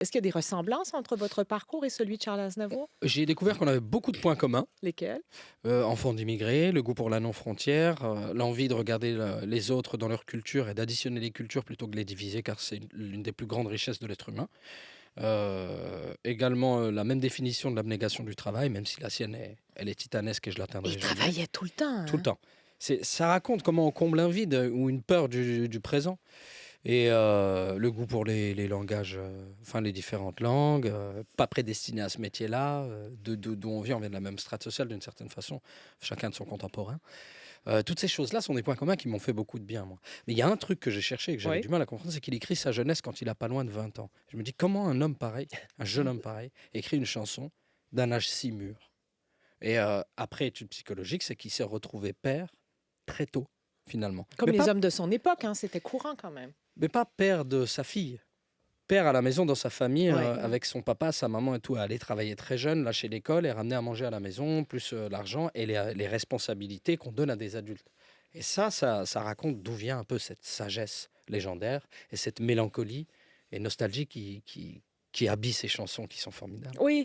Est-ce qu'il y a des ressemblances entre votre parcours et celui de Charles Aznavour? J'ai découvert qu'on avait beaucoup de points communs. Lesquels? Enfant d'immigrés, le goût pour la non-frontière, l'envie de regarder les autres dans leur culture et d'additionner les cultures plutôt que de les diviser, car c'est l'une des plus grandes richesses de l'être humain. Également, la même définition de l'abnégation du travail, même si la sienne elle est titanesque et je Il l'atteindrai jamais. travaillait tout le temps, Tout le hein? temps. Ça raconte comment on comble un vide ou une peur du présent. Et le goût pour les langages, enfin les différentes langues, pas prédestiné à ce métier-là, d'où on vient de la même strate sociale d'une certaine façon, chacun de son contemporain. Toutes ces choses-là sont des points communs qui m'ont fait beaucoup de bien, moi. Mais il y a un truc que j'ai cherché et que j'avais Oui. du mal à comprendre, c'est qu'il écrit sa jeunesse quand il a pas loin de 20 ans. Je me dis, comment un homme pareil, un jeune homme pareil, écrit une chanson d'un âge si mûr? Et après étude psychologique, c'est qu'il s'est retrouvé père très tôt, finalement. Comme les hommes de son époque, hein, c'était courant quand même. Mais pas père de sa fille. Père à la maison dans sa famille, Ouais. avec son papa, sa maman et tout, à aller travailler très jeune, lâcher l'école et ramener à manger à la maison, plus l'argent et les responsabilités qu'on donne à des adultes. Et ça raconte d'où vient un peu cette sagesse légendaire et cette mélancolie et nostalgie qui habille ces chansons qui sont formidables. Oui,